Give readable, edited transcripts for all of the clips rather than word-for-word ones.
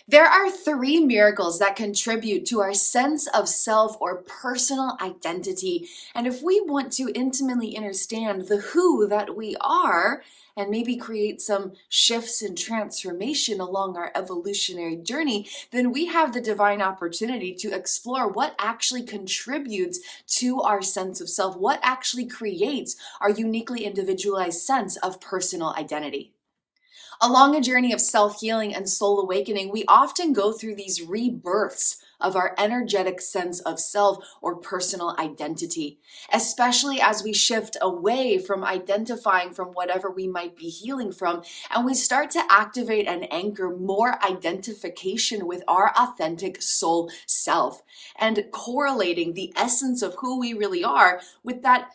There are three miracles that contribute to our sense of self or personal identity. And if we want to intimately understand the who that we are, and maybe create some shifts and transformation along our evolutionary journey, then we have the divine opportunity to explore what actually contributes to our sense of self, what actually creates our uniquely individualized sense of personal identity. Along a journey of self-healing and soul awakening, we often go through these rebirths of our energetic sense of self or personal identity, especially as we shift away from identifying from whatever we might be healing from, and we start to activate and anchor more identification with our authentic soul self, and correlating the essence of who we really are with that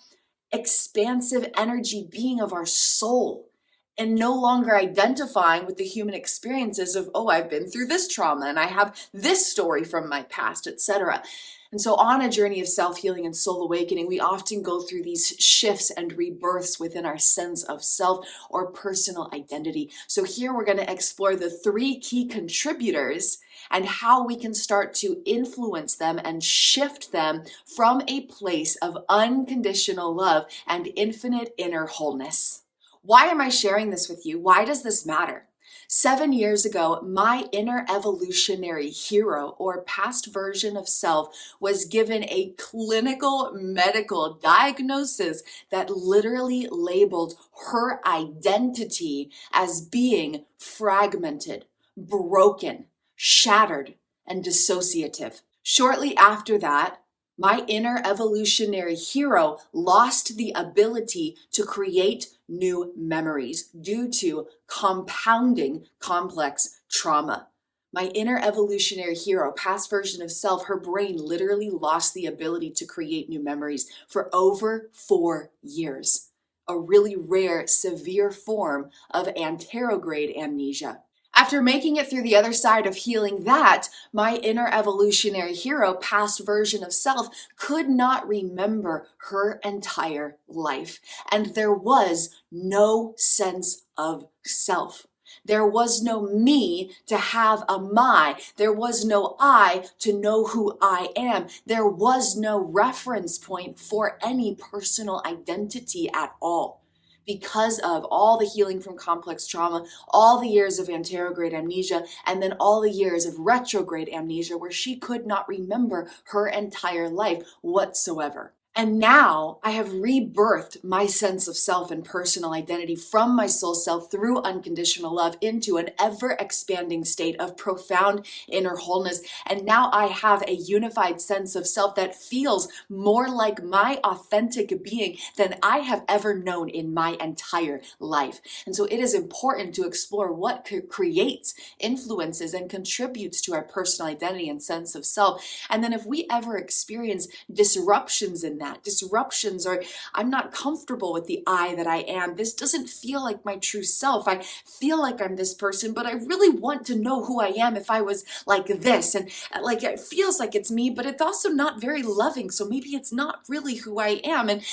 expansive energy being of our soul, and no longer identifying with the human experiences of, oh, I've been through this trauma and I have this story from my past, etc. And so on a journey of self-healing and soul awakening, we often go through these shifts and rebirths within our sense of self or personal identity. So here we're going to explore the three key contributors and how we can start to influence them and shift them from a place of unconditional love and infinite inner wholeness. Why am I sharing this with you? Why does this matter? 7 years ago, my inner evolutionary hero or past version of self was given a clinical medical diagnosis that literally labeled her identity as being fragmented, broken, shattered, and dissociative. Shortly after that, my inner evolutionary hero lost the ability to create new memories due to compounding complex trauma. My inner evolutionary hero, past version of self, her brain literally lost the ability to create new memories for over 4 years. A really rare, severe form of anterograde amnesia. After making it through the other side of healing that, my inner evolutionary hero, past version of self, could not remember her entire life. And there was no sense of self. There was no me to have a my. There was no I to know who I am. There was no reference point for any personal identity at all, because of all the healing from complex trauma, all the years of anterograde amnesia, and then all the years of retrograde amnesia where she could not remember her entire life whatsoever. And now I have rebirthed my sense of self and personal identity from my soul self through unconditional love into an ever expanding state of profound inner wholeness. And now I have a unified sense of self that feels more like my authentic being than I have ever known in my entire life. And so it is important to explore what creates, influences, and contributes to our personal identity and sense of self. And then if we ever experience disruptions in that, or I'm not comfortable with the I that I am, this doesn't feel like my true self, I feel like I'm this person, but I really want to know who I am if I was like this, and like it feels like it's me, but it's also not very loving, so maybe it's not really who I am. And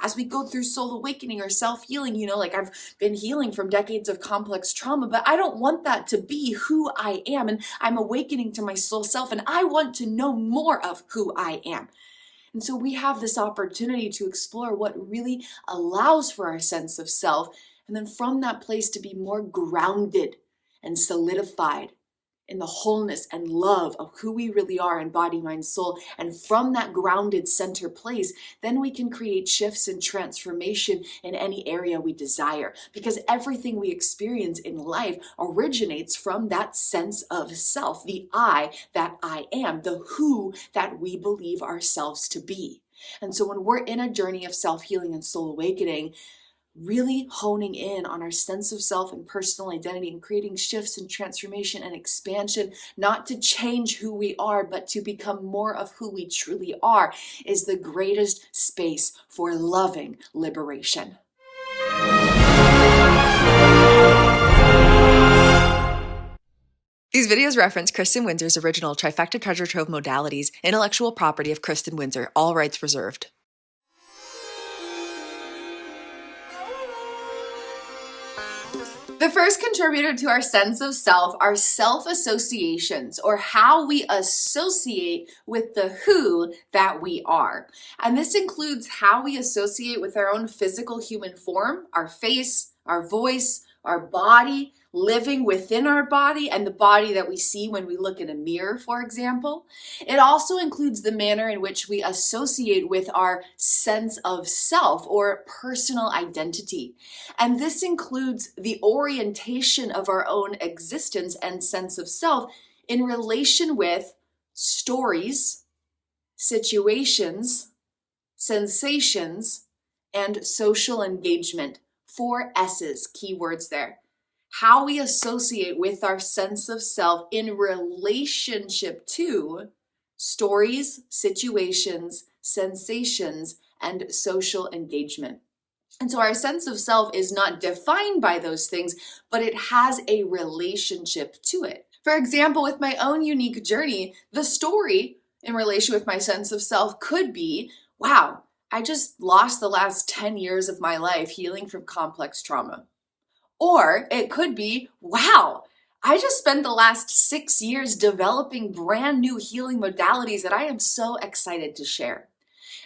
as we go through soul awakening or self-healing, like I've been healing from decades of complex trauma, but I don't want that to be who I am, and I'm awakening to my soul self, and I want to know more of who I am. And so we have this opportunity to explore what really allows for our sense of self, and then from that place to be more grounded and solidified in the wholeness and love of who we really are in body, mind, soul. And from that grounded center place, then we can create shifts and transformation in any area we desire, because everything we experience in life originates from that sense of self, the I that I am, the who that we believe ourselves to be. And so when we're in a journey of self-healing and soul awakening, really honing in on our sense of self and personal identity and creating shifts and transformation and expansion, not to change who we are, but to become more of who we truly are, is the greatest space for loving liberation. These videos reference Kristin Windsor's original Trifecta Treasure Trove modalities, intellectual property of Kristin Windsor, all rights reserved. The first contributor to our sense of self are self-associations, or how we associate with the who that we are. And this includes how we associate with our own physical human form, our face, our voice, our body, living within our body, and the body that we see when we look in a mirror, for example. It also includes the manner in which we associate with our sense of self or personal identity. And this includes the orientation of our own existence and sense of self in relation with stories, situations, sensations, and social engagement. 4 S's, key words there. How we associate with our sense of self in relationship to stories, situations, sensations, and social engagement. And so our sense of self is not defined by those things, but it has a relationship to it. For example, with my own unique journey, the story in relation with my sense of self could be, wow, I just lost the last 10 years of my life healing from complex trauma. Or it could be, wow, I just spent the last 6 years developing brand new healing modalities that I am so excited to share.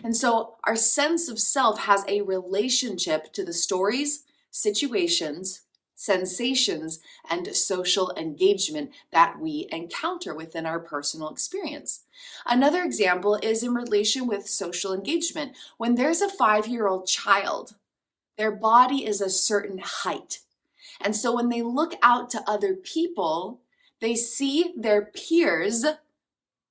And so our sense of self has a relationship to the stories, situations, sensations, and social engagement that we encounter within our personal experience. Another example is in relation with social engagement. When there's a 5-year-old child, their body is a certain height. And so when they look out to other people, they see their peers,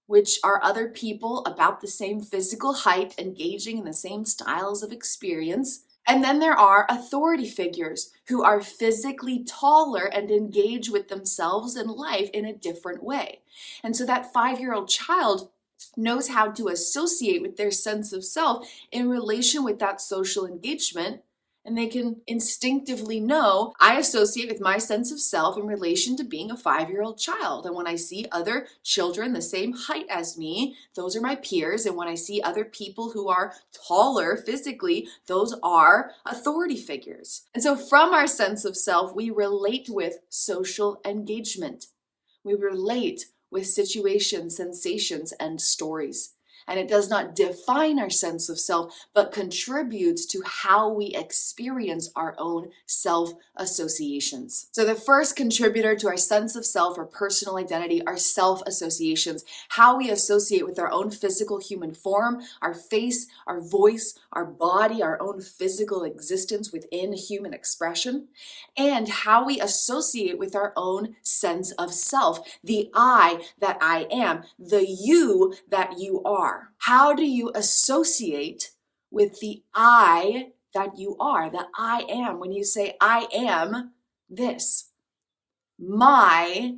which are other people about the same physical height, engaging in the same styles of experience. And then there are authority figures who are physically taller and engage with themselves and life in a different way. And so that 5-year-old child knows how to associate with their sense of self in relation with that social engagement. And they can instinctively know, I associate with my sense of self in relation to being a 5-year-old child. And when I see other children the same height as me, those are my peers. And when I see other people who are taller physically, those are authority figures. And so from our sense of self, we relate with social engagement. We relate with situations, sensations, and stories. And it does not define our sense of self, but contributes to how we experience our own self-associations. So the first contributor to our sense of self or personal identity are self-associations, how we associate with our own physical human form, our face, our voice, our body, our own physical existence within human expression, and how we associate with our own sense of self, the I that I am, the you that you are. How do you associate with the I that you are, the I am? When you say, I am this, my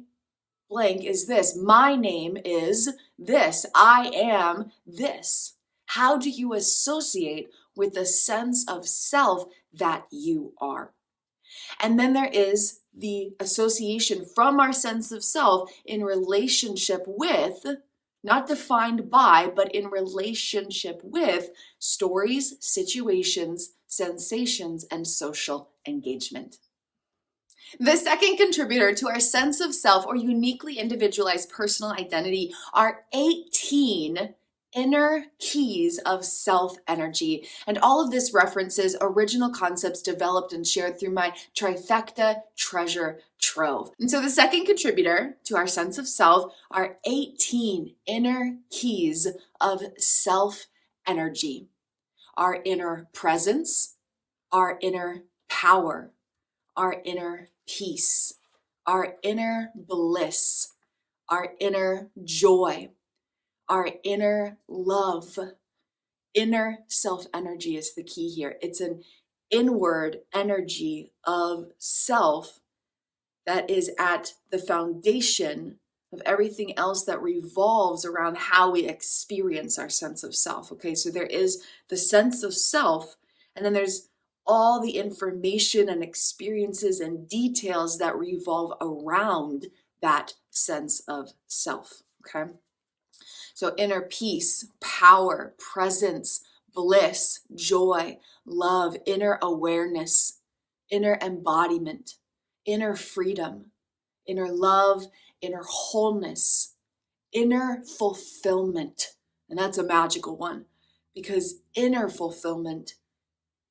blank is this, my name is this, I am this. How do you associate with the sense of self that you are? And then there is the association from our sense of self in relationship with, not defined by, but in relationship with stories, situations, sensations, and social engagement. The second contributor to our sense of self or uniquely individualized personal identity are 18 inner keys of self-energy. And all of this references original concepts developed and shared through my trifecta treasure trove. And so the second contributor to our sense of self are 18 inner keys of self-energy. Our inner presence, our inner power, our inner peace, our inner bliss, our inner joy, our inner love. Inner self-energy is the key here. It's an inward energy of self that is at the foundation of everything else that revolves around how we experience our sense of self. Okay, so there is the sense of self, and then there's all the information and experiences and details that revolve around that sense of self. Okay. So inner peace, power, presence, bliss, joy, love, inner awareness, inner embodiment, inner freedom, inner love, inner wholeness, inner fulfillment. And that's a magical one, because inner fulfillment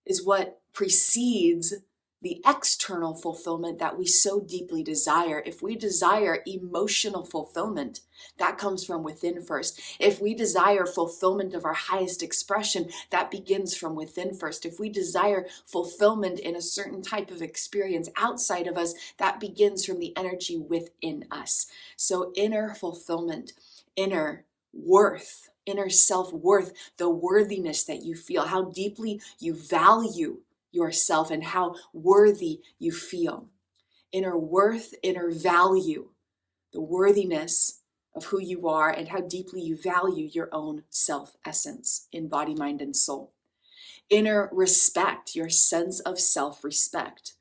is what precedes the external fulfillment that we so deeply desire. If we desire emotional fulfillment, that comes from within first. If we desire fulfillment of our highest expression, that begins from within first. If we desire fulfillment in a certain type of experience outside of us, that begins from the energy within us. So inner fulfillment, inner worth, inner self-worth, the worthiness that you feel, how deeply you value yourself and how worthy you feel. Inner worth, inner value, the worthiness of who you are and how deeply you value your own self-essence in body, mind, and soul. Inner respect, your sense of self-respect.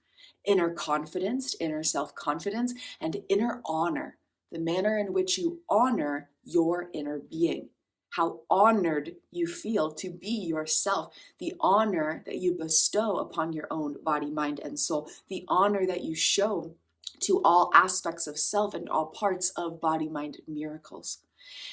Inner confidence, inner self-confidence, and inner honor, the manner in which you honor your inner being. How honored you feel to be yourself, the honor that you bestow upon your own body, mind, and soul, the honor that you show to all aspects of self and all parts of body, mind, miracles.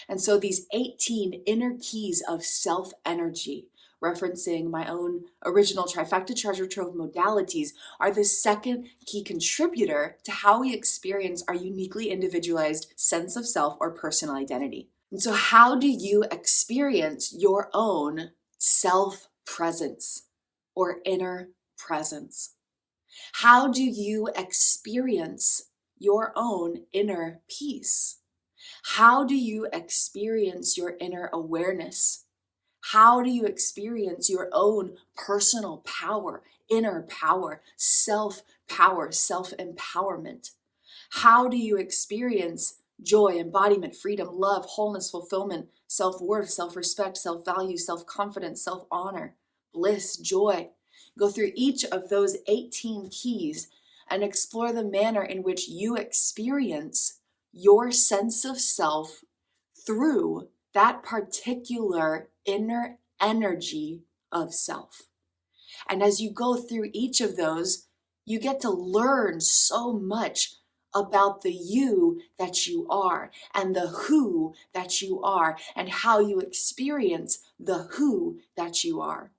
And so these 18 inner keys of self-energy, referencing my own original Trifecta Treasure Trove modalities, are the second key contributor to how we experience our uniquely individualized sense of self or personal identity. And so how do you experience your own self-presence or inner presence? How do you experience your own inner peace? How do you experience your inner awareness? How do you experience your own personal power, inner power, self-empowerment? How do you experience joy, embodiment, freedom, love, wholeness, fulfillment, self-worth, self-respect, self-value, self-confidence, self-honor, bliss, joy? Go through each of those 18 keys and explore the manner in which you experience your sense of self through that particular inner energy of self. And as you go through each of those, you get to learn so much about the you that you are and the who that you are and how you experience the who that you are.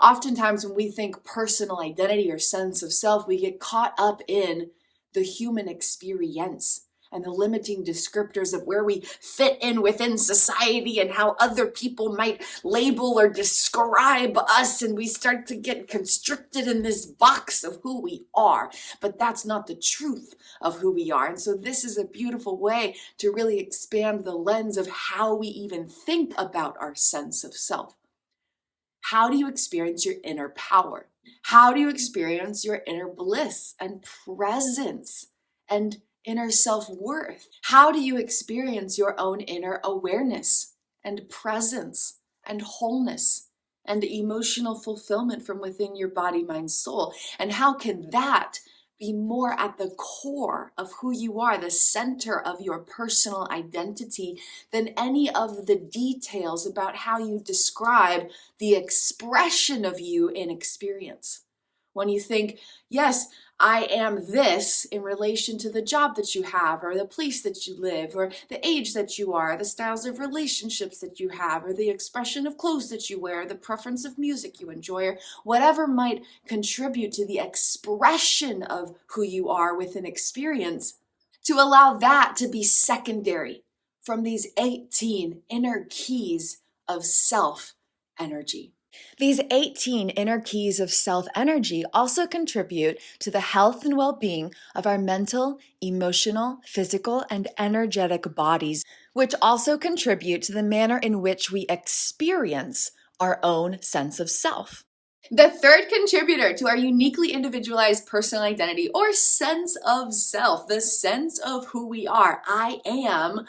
Oftentimes when we think personal identity or sense of self, we get caught up in the human experience and the limiting descriptors of where we fit in within society and how other people might label or describe us, and we start to get constricted in this box of who we are. But that's not the truth of who we are. And so this is a beautiful way to really expand the lens of how we even think about our sense of self. How do you experience your inner power? How do you experience your inner bliss and presence and inner self-worth? How do you experience your own inner awareness and presence and wholeness and emotional fulfillment from within your body, mind, soul? And how can that be more at the core of who you are, the center of your personal identity, than any of the details about how you describe the expression of you in experience? When you think, yes, I am this in relation to the job that you have, or the place that you live, or the age that you are, the styles of relationships that you have, or the expression of clothes that you wear, the preference of music you enjoy, or whatever might contribute to the expression of who you are within experience, to allow that to be secondary from these 18 inner keys of self-energy. These 18 inner keys of self-energy also contribute to the health and well-being of our mental, emotional, physical, and energetic bodies, which also contribute to the manner in which we experience our own sense of self. The third contributor to our uniquely individualized personal identity or sense of self, the sense of who we are. I am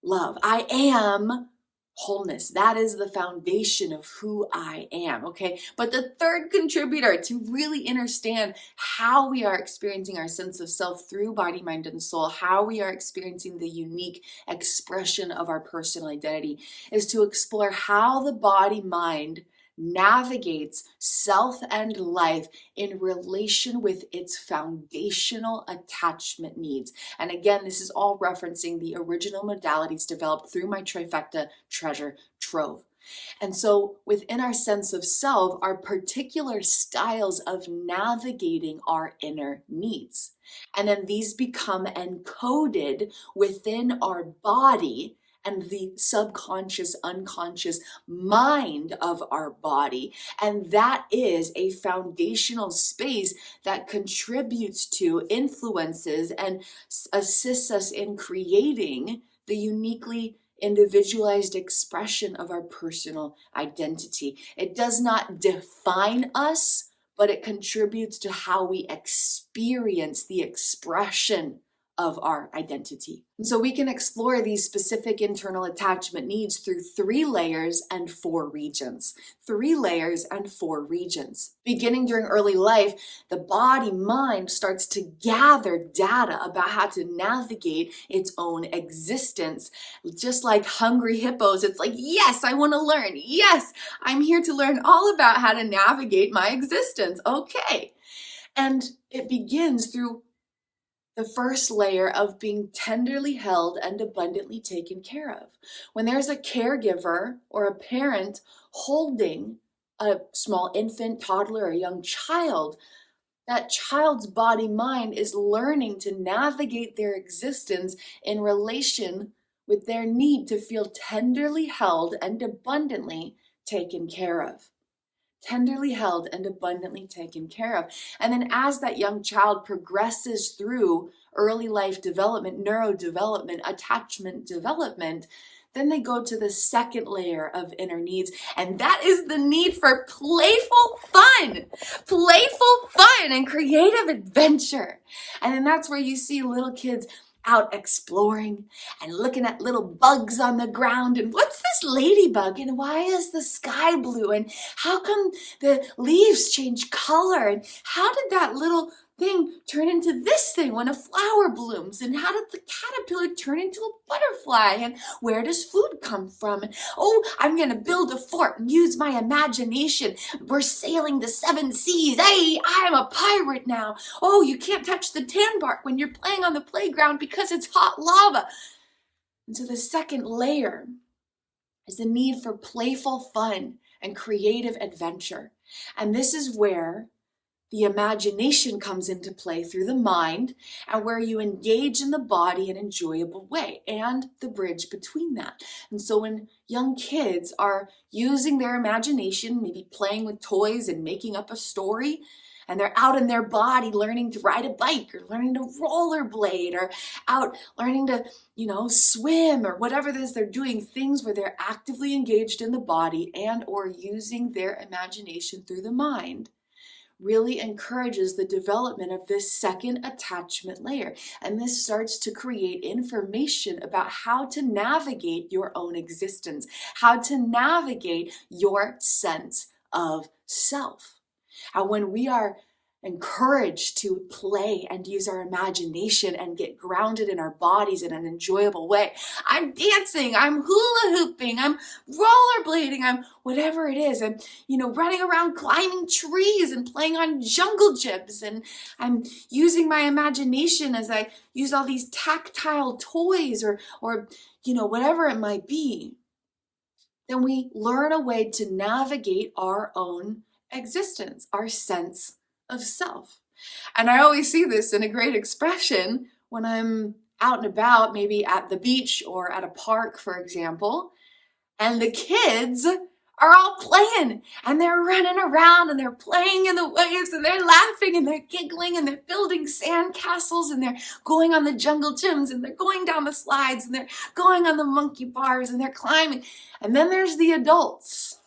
love. I am wholeness. That is the foundation of who I am, okay? But the third contributor to really understand how we are experiencing our sense of self through body, mind, and soul, how we are experiencing the unique expression of our personal identity, is to explore how the body, mind, navigates self and life in relation with its foundational attachment needs. And again, this is all referencing the original modalities developed through my trifecta treasure trove. And so within our sense of self are particular styles of navigating our inner needs. And then these become encoded within our body and the subconscious, unconscious mind of our body. And that is a foundational space that contributes to, influences, and assists us in creating the uniquely individualized expression of our personal identity. It does not define us, but it contributes to how we experience the expression of our identity. And so we can explore these specific internal attachment needs through 3 layers and 4 regions. 3 layers and 4 regions. Beginning during early life, the body mind starts to gather data about how to navigate its own existence. Just like hungry hippos, it's like, yes, I want to learn. Yes, I'm here to learn all about how to navigate my existence. Okay. And it begins through the first layer of being tenderly held and abundantly taken care of. When there's a caregiver or a parent holding a small infant, toddler, or young child, that child's body mind is learning to navigate their existence in relation with their need to feel tenderly held and abundantly taken care of. Tenderly held and abundantly taken care of. And then as that young child progresses through early life development, neurodevelopment, attachment development, then they go to the second layer of inner needs, and that is the need for playful fun and creative adventure. And then that's where you see little kids out exploring and looking at little bugs on the ground, and what's this ladybug, and why is the sky blue, and how come the leaves change color, and how did that little thing turn into this thing when a flower blooms, and how did the caterpillar turn into a butterfly, and where does food come from, and oh, I'm gonna build a fort and use my imagination, we're sailing the 7 seas, hey, I'm a pirate now, oh, you can't touch the tan bark when you're playing on the playground because it's hot lava. And so the second layer is the need for playful fun and creative adventure. And this is where the imagination comes into play through the mind, and where you engage in the body in an enjoyable way, and the bridge between that. And so when young kids are using their imagination, maybe playing with toys and making up a story, and they're out in their body learning to ride a bike, or learning to rollerblade, or out learning to, swim, or whatever it is they're doing, things where they're actively engaged in the body and or using their imagination through the mind, really encourages the development of this second attachment layer. And this starts to create information about how to navigate your own existence, how to navigate your sense of self. And when we are encouraged to play and use our imagination and get grounded in our bodies in an enjoyable way, I'm dancing, I'm hula hooping, I'm rollerblading, I'm whatever it is, I'm running around climbing trees and playing on jungle gyms, and I'm using my imagination as I use all these tactile toys or whatever it might be, then we learn a way to navigate our own existence, our sense of self. And I always see this in a great expression when I'm out and about, maybe at the beach or at a park, for example, and the kids are all playing, and they're running around, and they're playing in the waves, and they're laughing, and they're giggling, and they're building sand castles, and they're going on the jungle gyms, and they're going down the slides, and they're going on the monkey bars, and they're climbing. And then there's the adults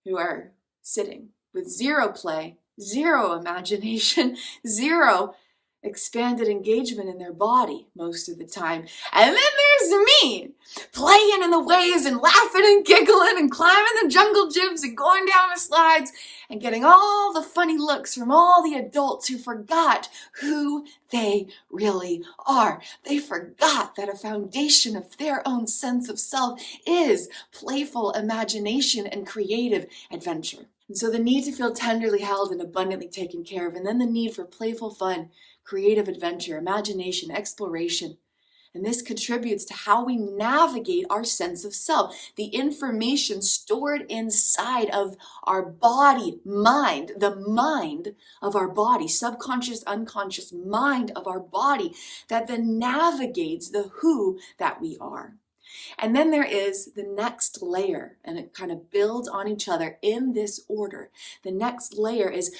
who are sitting with zero play, zero imagination, zero expanded engagement in their body most of the time. And then there's me, playing in the waves and laughing and giggling and climbing the jungle gyms and going down the slides and getting all the funny looks from all the adults who forgot who they really are. They forgot that a foundation of their own sense of self is playful imagination and creative adventure. And so the need to feel tenderly held and abundantly taken care of, and then the need for playful fun, creative adventure, imagination, exploration. And this contributes to how we navigate our sense of self. The information stored inside of our body, mind, the mind of our body, subconscious, unconscious mind of our body, that then navigates the who that we are. And then there is the next layer, and it kind of builds on each other in this order. The next layer is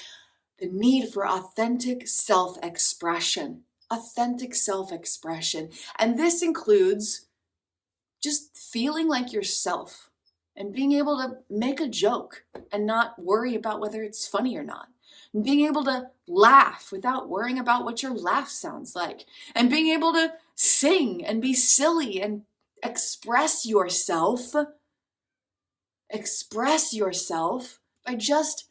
the need for authentic self-expression. Authentic self-expression. And this includes just feeling like yourself and being able to make a joke and not worry about whether it's funny or not. And being able to laugh without worrying about what your laugh sounds like. And being able to sing and be silly and express yourself by just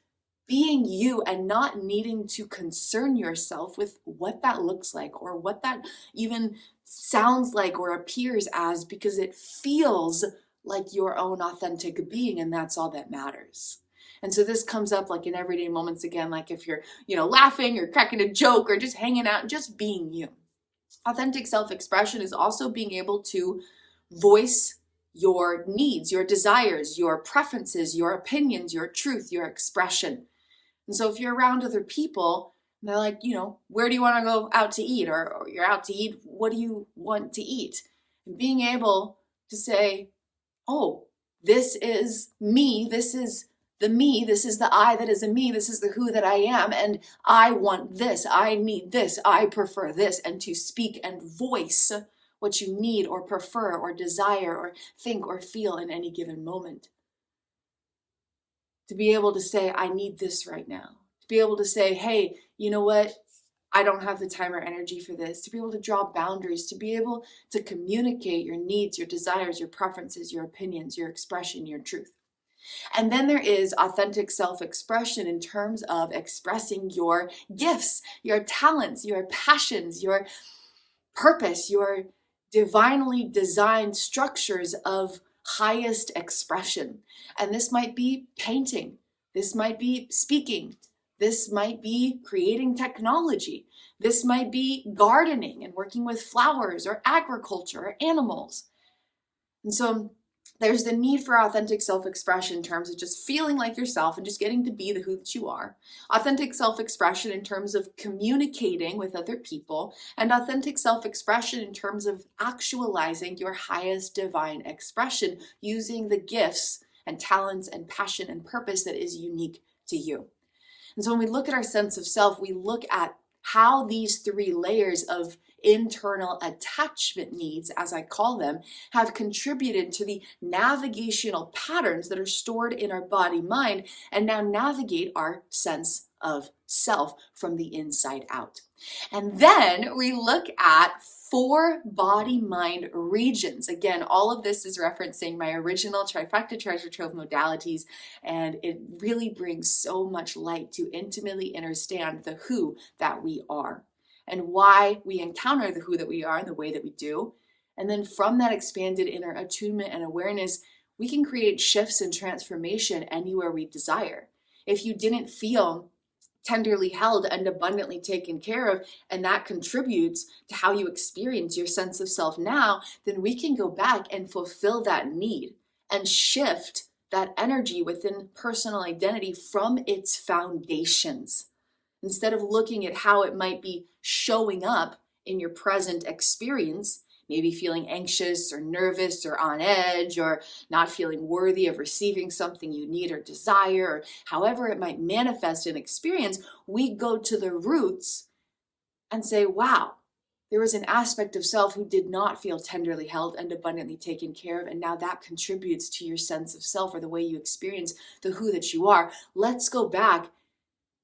being you and not needing to concern yourself with what that looks like or what that even sounds like or appears as, because it feels like your own authentic being, and that's all that matters. And so this comes up like in everyday moments again, like if you're, laughing or cracking a joke or just hanging out and just being you. Authentic self-expression is also being able to voice your needs, your desires, your preferences, your opinions, your truth, your expression. And so if you're around other people and they're like, where do you want to go out to eat? Or you're out to eat, what do you want to eat? And being able to say, oh, this is me, this is the I that is a me, this is the who that I am, and I want this, I need this, I prefer this, and to speak and voice what you need or prefer or desire or think or feel in any given moment. To be able to say, I need this right now. To be able to say, hey, you know what? I don't have the time or energy for this. To be able to draw boundaries, to be able to communicate your needs, your desires, your preferences, your opinions, your expression, your truth. And then there is authentic self-expression in terms of expressing your gifts, your talents, your passions, your purpose, your divinely designed structures of highest expression. And this might be painting, this might be speaking, this might be creating technology, this might be gardening and working with flowers or agriculture or animals. And so there's the need for authentic self-expression in terms of just feeling like yourself and just getting to be the who that you are. Authentic self-expression in terms of communicating with other people, and authentic self-expression in terms of actualizing your highest divine expression using the gifts and talents and passion and purpose that is unique to you. And so when we look at our sense of self, we look at how these three layers of internal attachment needs, as I call them, have contributed to the navigational patterns that are stored in our body mind and now navigate our sense of self from the inside out. And then we look at 4 body-mind regions. Again, all of this is referencing my original Trifecta Treasure Trove modalities, and it really brings so much light to intimately understand the who that we are and why we encounter the who that we are in the way that we do. And then from that expanded inner attunement and awareness, we can create shifts and transformation anywhere we desire. If you didn't feel tenderly held and abundantly taken care of, and that contributes to how you experience your sense of self now, then we can go back and fulfill that need and shift that energy within personal identity from its foundations. Instead of looking at how it might be showing up in your present experience, maybe feeling anxious or nervous or on edge or not feeling worthy of receiving something you need or desire, or however it might manifest in experience, we go to the roots and say, wow, there was an aspect of self who did not feel tenderly held and abundantly taken care of, and now that contributes to your sense of self or the way you experience the who that you are. Let's go back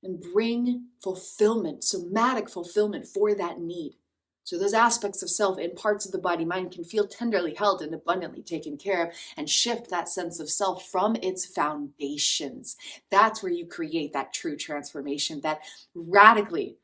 and bring fulfillment, somatic fulfillment for that need. So those aspects of self in parts of the body mind can feel tenderly held and abundantly taken care of, and shift that sense of self from its foundations. That's where you create that true transformation that radically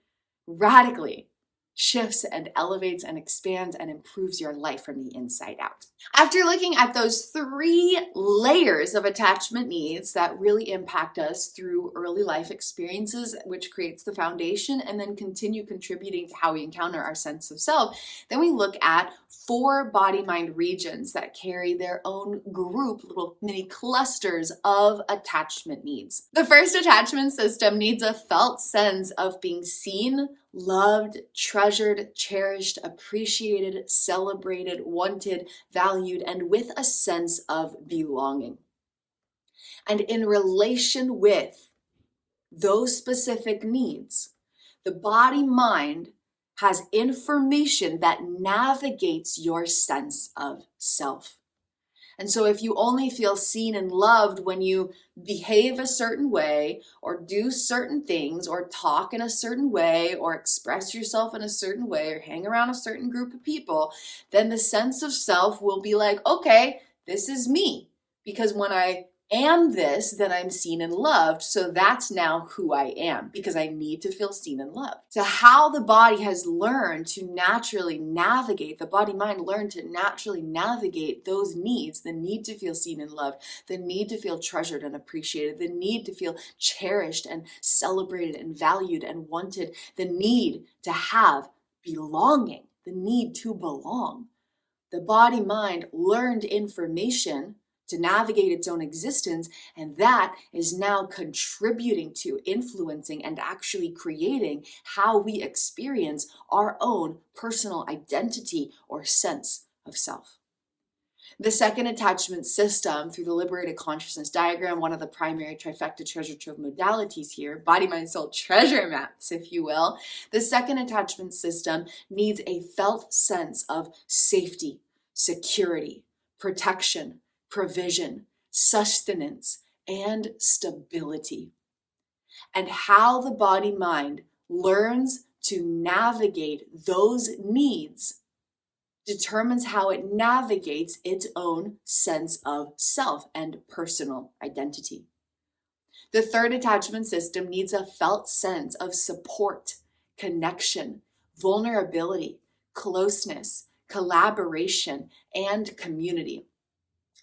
shifts and elevates and expands and improves your life from the inside out. After looking at those 3 layers of attachment needs that really impact us through early life experiences, which creates the foundation and then continue contributing to how we encounter our sense of self, then we look at 4 body-mind regions that carry their own group, little mini clusters of attachment needs. The first attachment system needs a felt sense of being seen, loved, treasured, cherished, appreciated, celebrated, wanted, valued, and with a sense of belonging. And in relation with those specific needs, the body-mind has information that navigates your sense of self. And so if you only feel seen and loved when you behave a certain way, or do certain things, or talk in a certain way, or express yourself in a certain way, or hang around a certain group of people, then the sense of self will be like, okay, this is me. Because when I am this, then I'm seen and loved. So that's now who I am, because I need to feel seen and loved. So how the body has learned to naturally navigate, the body mind learned to naturally navigate those needs, the need to feel seen and loved, the need to feel treasured and appreciated, the need to feel cherished and celebrated and valued and wanted, the need to have belonging, the need to belong. The body mind learned information to navigate its own existence, and that is now contributing to, influencing, and actually creating how we experience our own personal identity or sense of self. The second attachment system, through the liberated consciousness diagram, one of the primary trifecta treasure trove modalities here, body, mind, soul treasure maps, if you will, the second attachment system needs a felt sense of safety, security, protection, provision, sustenance, and stability. And how the body mind learns to navigate those needs determines how it navigates its own sense of self and personal identity. The third attachment system needs a felt sense of support, connection, vulnerability, closeness, collaboration, and community.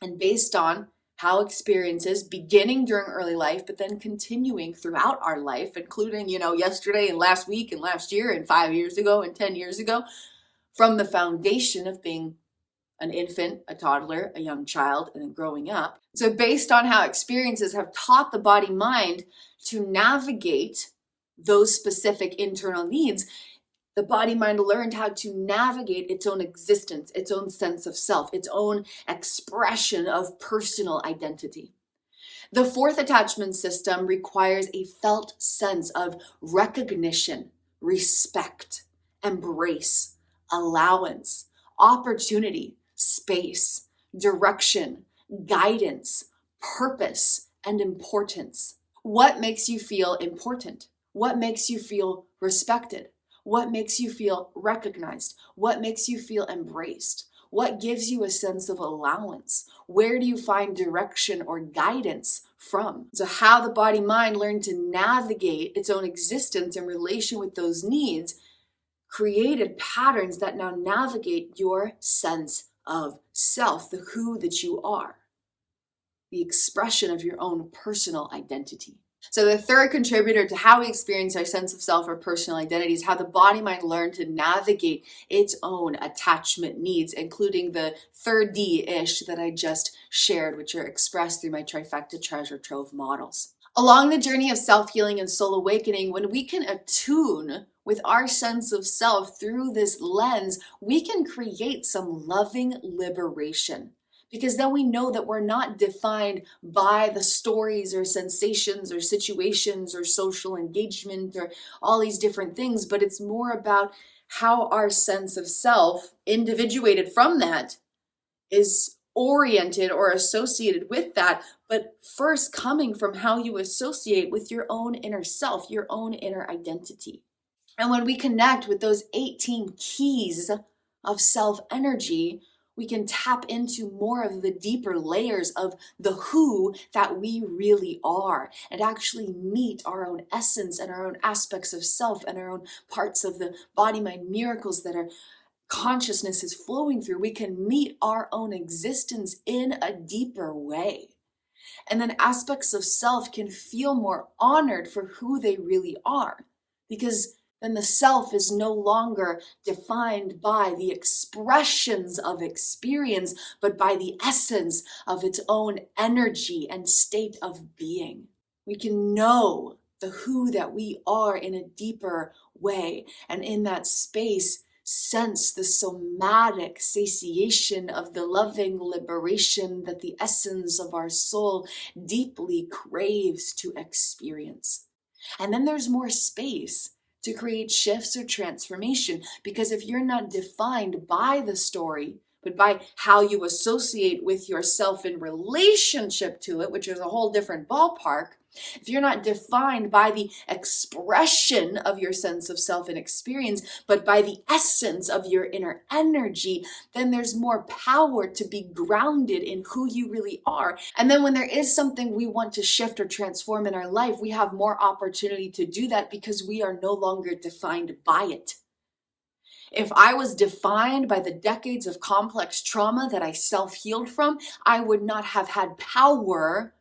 And based on how experiences, beginning during early life, but then continuing throughout our life, including, yesterday and last week and last year and 5 years ago and 10 years ago, from the foundation of being an infant, a toddler, a young child, and then growing up. So based on how experiences have taught the body mind to navigate those specific internal needs, the body mind learned how to navigate its own existence, its own sense of self, its own expression of personal identity. The fourth attachment system requires a felt sense of recognition, respect, embrace, allowance, opportunity, space, direction, guidance, purpose, and importance. What makes you feel important? What makes you feel respected? What makes you feel recognized? What makes you feel embraced? What gives you a sense of allowance? Where do you find direction or guidance from? So how the body mind learned to navigate its own existence in relation with those needs created patterns that now navigate your sense of self, the who that you are, the expression of your own personal identity. So the third contributor to how we experience our sense of self or personal identity is how the body mind learned to navigate its own attachment needs, including the third D-ish that I just shared, which are expressed through my trifecta treasure trove models. Along the journey of self-healing and soul awakening, when we can attune with our sense of self through this lens, we can create some loving liberation. Because then we know that we're not defined by the stories or sensations or situations or social engagement or all these different things, but it's more about how our sense of self, individuated from that, is oriented or associated with that, but first coming from how you associate with your own inner self, your own inner identity. And when we connect with those 18 keys of self-energy, we can tap into more of the deeper layers of the who that we really are and actually meet our own essence and our own aspects of self and our own parts of the body-mind miracles that our consciousness is flowing through. We can meet our own existence in a deeper way. And then aspects of self can feel more honored for who they really are, because then the self is no longer defined by the expressions of experience, but by the essence of its own energy and state of being. We can know the who that we are in a deeper way, and in that space, sense the somatic satiation of the loving liberation that the essence of our soul deeply craves to experience. And then there's more space to create shifts or transformation, because if you're not defined by the story, but by how you associate with yourself in relationship to it, which is a whole different ballpark, if you're not defined by the expression of your sense of self and experience, but by the essence of your inner energy, then there's more power to be grounded in who you really are. And then when there is something we want to shift or transform in our life, we have more opportunity to do that because we are no longer defined by it. If I was defined by the decades of complex trauma that I self-healed from, I would not have had power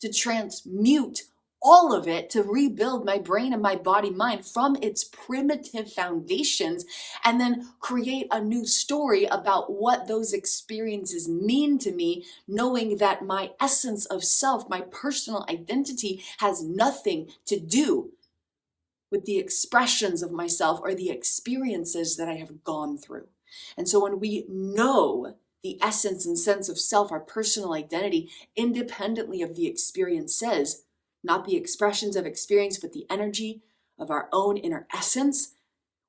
to transmute all of it, to rebuild my brain and my body mind from its primitive foundations, and then create a new story about what those experiences mean to me, knowing that my essence of self, my personal identity, has nothing to do with the expressions of myself or the experiences that I have gone through. And so when we know the essence and sense of self, our personal identity, independently of the experiences, not the expressions of experience, but the energy of our own inner essence,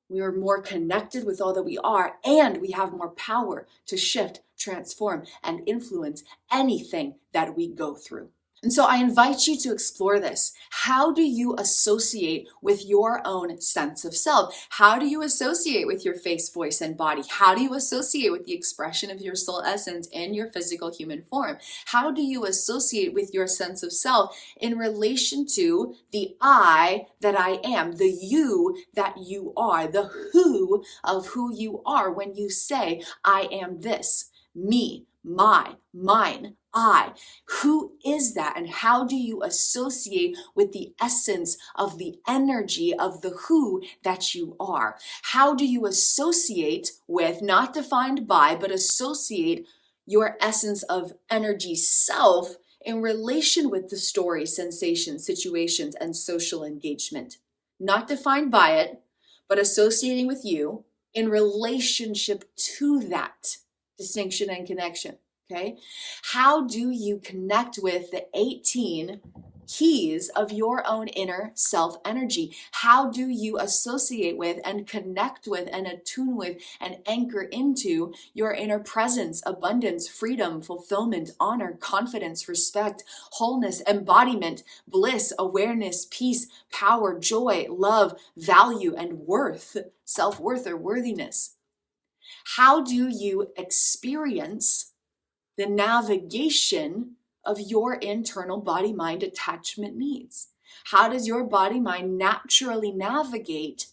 we are more connected with all that we are, and we have more power to shift, transform, and influence anything that we go through. And so I invite you to explore this. How do you associate with your own sense of self? How do you associate with your face, voice, and body? How do you associate with the expression of your soul essence in your physical human form? How do you associate with your sense of self in relation to the I that I am, the you that you are, the who of who you are when you say, I am this, me, my, mine, I? Who is that, and how do you associate with the essence of the energy of the who that you are? How do you associate with, not defined by, but associate your essence of energy self in relation with the story, sensations, situations, and social engagement? Not defined by it, but associating with you in relationship to that distinction and connection. Okay, how do you connect with the 18 keys of your own inner self energy? How do you associate with and connect with and attune with and anchor into your inner presence, abundance, freedom, fulfillment, honor, confidence, respect, wholeness, embodiment, bliss, awareness, peace, power, joy, love, value, and worth, self-worth or worthiness? How do you experience the navigation of your internal body-mind attachment needs? How does your body-mind naturally navigate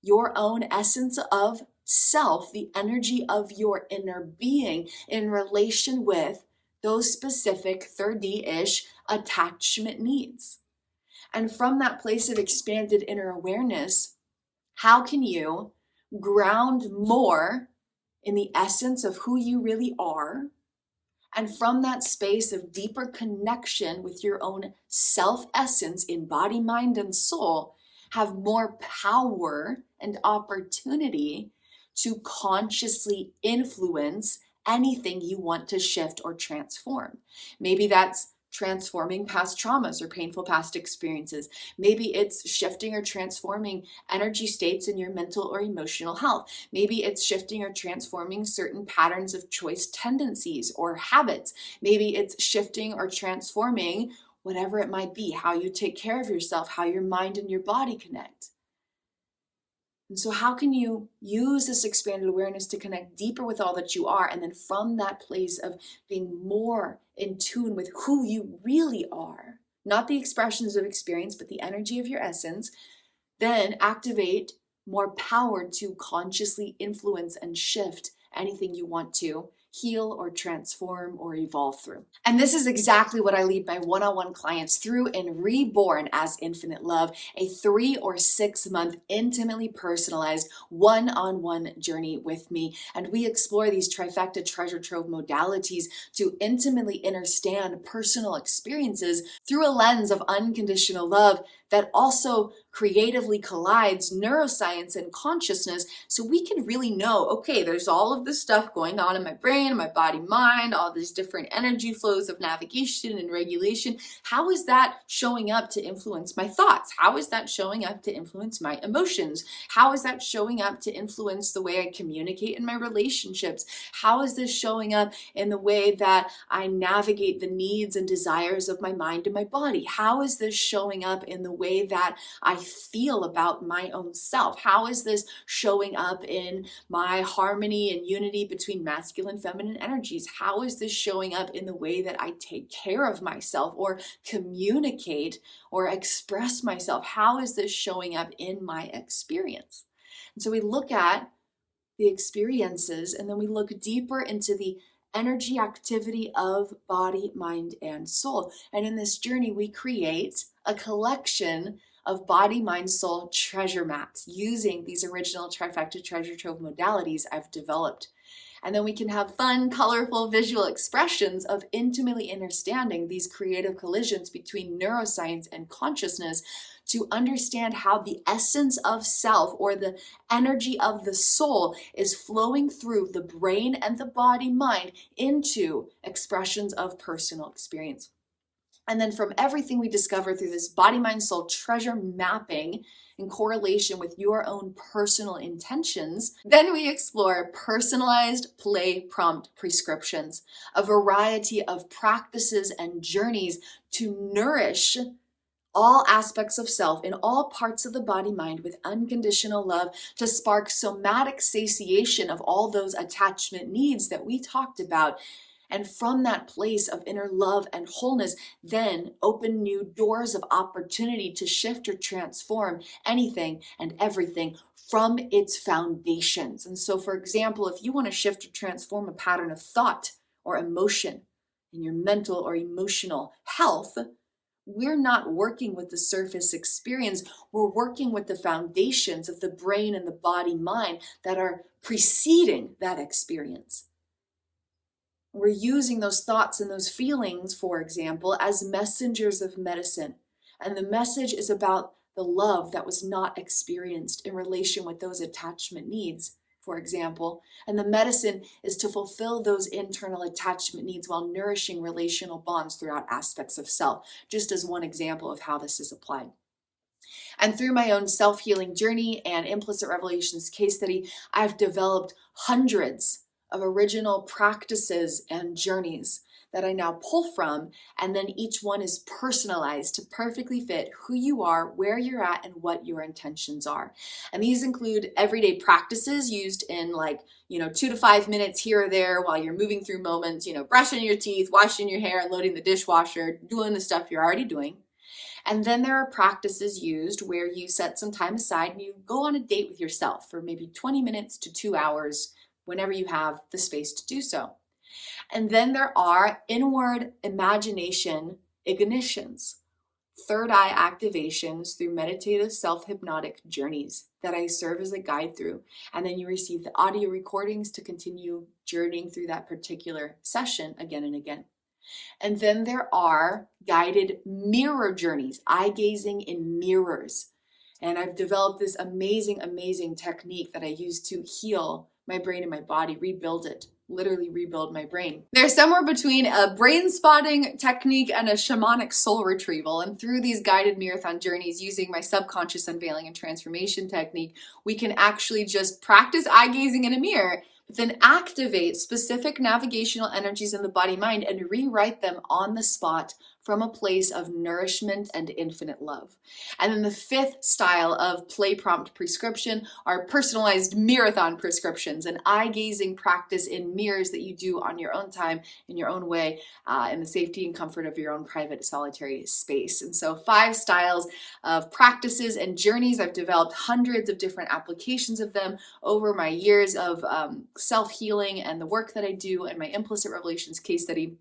your own essence of self, the energy of your inner being, in relation with those specific 3D-ish attachment needs? And from that place of expanded inner awareness, how can you ground more in the essence of who you really are? And from that space of deeper connection with your own self-essence in body, mind, and soul, have more power and opportunity to consciously influence anything you want to shift or transform. Maybe that's transforming past traumas or painful past experiences. Maybe it's shifting or transforming energy states in your mental or emotional health. Maybe it's shifting or transforming certain patterns of choice tendencies or habits. Maybe it's shifting or transforming whatever it might be, how you take care of yourself, how your mind and your body connect. And so how can you use this expanded awareness to connect deeper with all that you are, and then from that place of being more in tune with who you really are, not the expressions of experience, but the energy of your essence, then activate more power to consciously influence and shift anything you want to heal or transform or evolve through. And this is exactly what I lead my one-on-one clients through in Reborn as Infinite Love, a 3 or 6 month intimately personalized one-on-one journey with me. And we explore these trifecta treasure trove modalities to intimately understand personal experiences through a lens of unconditional love that also creatively collides neuroscience and consciousness, so we can really know, okay, there's all of this stuff going on in my brain, my body, mind, all these different energy flows of navigation and regulation. How is that showing up to influence my thoughts? How is that showing up to influence my emotions? How is that showing up to influence the way I communicate in my relationships? How is this showing up in the way that I navigate the needs and desires of my mind and my body? How is this showing up in the way that I feel about my own self? How is this showing up in my harmony and unity between masculine and feminine energies? How is this showing up in the way that I take care of myself or communicate or express myself? How is this showing up in my experience? And so we look at the experiences, and then we look deeper into the energy activity of body, mind, and soul. And in this journey, we create a collection of body, mind, soul treasure maps using these original trifecta treasure trove modalities I've developed. And then we can have fun, colorful visual expressions of intimately understanding these creative collisions between neuroscience and consciousness to understand how the essence of self, or the energy of the soul, is flowing through the brain and the body mind into expressions of personal experience. And then from everything we discover through this body, mind, soul treasure mapping in correlation with your own personal intentions, then we explore personalized play prompt prescriptions, a variety of practices and journeys to nourish all aspects of self in all parts of the body mind with unconditional love, to spark somatic satiation of all those attachment needs that we talked about. And from that place of inner love and wholeness, then open new doors of opportunity to shift or transform anything and everything from its foundations. And so, for example, if you want to shift or transform a pattern of thought or emotion in your mental or emotional health, we're not working with the surface experience. We're working with the foundations of the brain and the body mind that are preceding that experience. We're using those thoughts and those feelings, for example, as messengers of medicine. And the message is about the love that was not experienced in relation with those attachment needs, for example. And the medicine is to fulfill those internal attachment needs while nourishing relational bonds throughout aspects of self, just as one example of how this is applied. And through my own self-healing journey and implicit revelations case study, I've developed hundreds of original practices and journeys that I now pull from, and then each one is personalized to perfectly fit who you are, where you're at, and what your intentions are. And these include everyday practices used in 2 to 5 minutes here or there while you're moving through moments, brushing your teeth, washing your hair, loading the dishwasher, doing the stuff you're already doing. And then there are practices used where you set some time aside and you go on a date with yourself for maybe 20 minutes to 2 hours, whenever you have the space to do so. And then there are inward imagination ignitions, third eye activations through meditative self-hypnotic journeys that I serve as a guide through. And then you receive the audio recordings to continue journeying through that particular session again and again. And then there are guided mirror journeys, eye gazing in mirrors. And I've developed this amazing, amazing technique that I use to heal my brain and my body, rebuild it, literally rebuild my brain. They're somewhere between a brain spotting technique and a shamanic soul retrieval. And through these guided marathon journeys using my subconscious unveiling and transformation technique, we can actually just practice eye gazing in a mirror, but then activate specific navigational energies in the body mind and rewrite them on the spot from a place of nourishment and infinite love. And then the fifth style of play prompt prescription are personalized marathon prescriptions, an eye-gazing practice in mirrors that you do on your own time, in your own way, in the safety and comfort of your own private solitary space. And so 5 styles of practices and journeys. I've developed hundreds of different applications of them over my years of self-healing and the work that I do and my implicit revelations case study.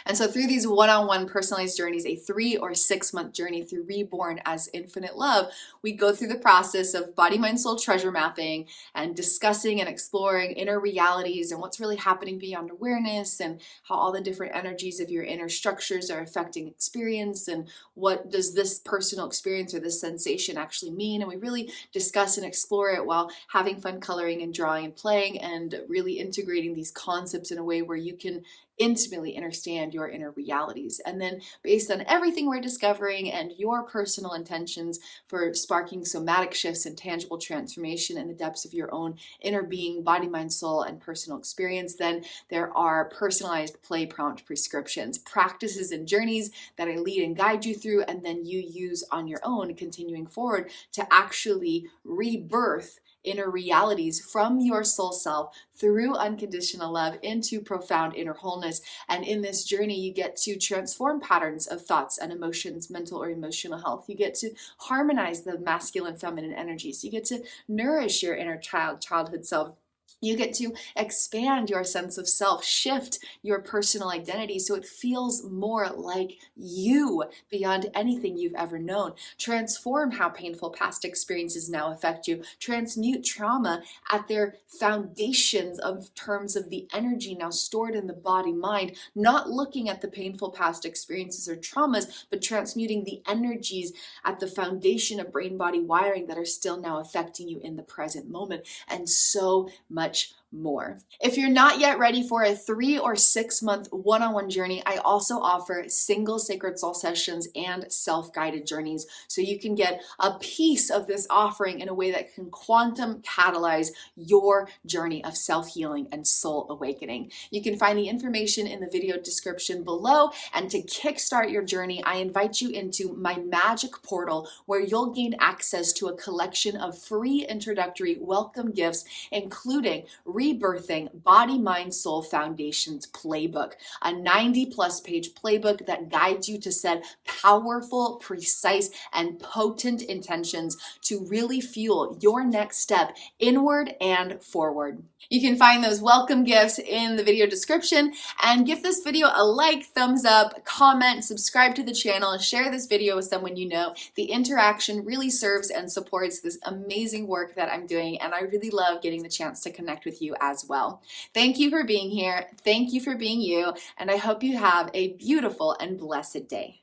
And so through these one-on-one personalized journeys, a 3 or 6 month journey through Reborn as infinite love, we go through the process of body, mind, soul treasure mapping and discussing and exploring inner realities and what's really happening beyond awareness and how all the different energies of your inner structures are affecting experience and what does this personal experience or this sensation actually mean. And we really discuss and explore it while having fun coloring and drawing and playing and really integrating these concepts in a way where you can intimately understand your inner realities. And then based on everything we're discovering and your personal intentions for sparking somatic shifts and tangible transformation in the depths of your own inner being, body, mind, soul, and personal experience, then there are personalized play prompt prescriptions, practices and journeys that I lead and guide you through, and then you use on your own continuing forward to actually rebirth inner realities from your soul self through unconditional love into profound inner wholeness. And in this journey, you get to transform patterns of thoughts and emotions, mental or emotional health. You get to harmonize the masculine, feminine energies. You get to nourish your inner childhood self. You get to expand your sense of self, shift your personal identity so it feels more like you beyond anything you've ever known. Transform how painful past experiences now affect you. Transmute trauma at their foundations of terms of the energy now stored in the body mind, not looking at the painful past experiences or traumas, but transmuting the energies at the foundation of brain body wiring that are still now affecting you in the present moment, and so much more. If you're not yet ready for a 3 or 6 month one-on-one journey, I also offer single sacred soul sessions and self-guided journeys, so you can get a piece of this offering in a way that can quantum catalyze your journey of self-healing and soul awakening. You can find the information in the video description below, and to kickstart your journey, I invite you into my magic portal where you'll gain access to a collection of free introductory welcome gifts, including Rebirthing Body, Mind, Soul Foundations Playbook, a 90+ page playbook that guides you to set powerful, precise, and potent intentions to really fuel your next step inward and forward. You can find those welcome gifts in the video description, and give this video a like, thumbs up, comment, subscribe to the channel, and share this video with someone you know. The interaction really serves and supports this amazing work that I'm doing, and I really love getting the chance to connect with you as well. Thank you for being here. Thank you for being you, and I hope you have a beautiful and blessed day.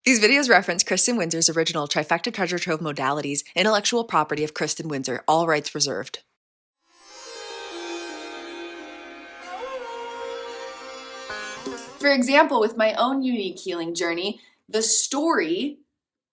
These videos reference Kristin Windsor's original Trifecta Treasure Trove modalities, intellectual property of Kristin Windsor, all rights reserved. For example, with my own unique healing journey, the story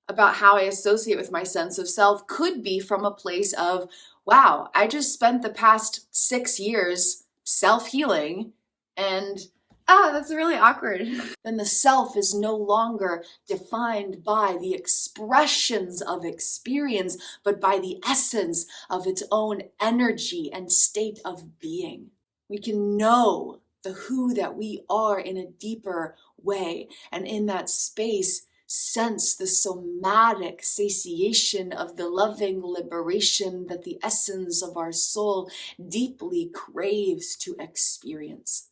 about how I associate with my sense of self could be from a place of, wow, I just spent the past 6 years self-healing, and that's really awkward. Then the self is no longer defined by the expressions of experience, but by the essence of its own energy and state of being. We can know the who that we are in a deeper way, and in that space, sense the somatic satiation of the loving liberation that the essence of our soul deeply craves to experience.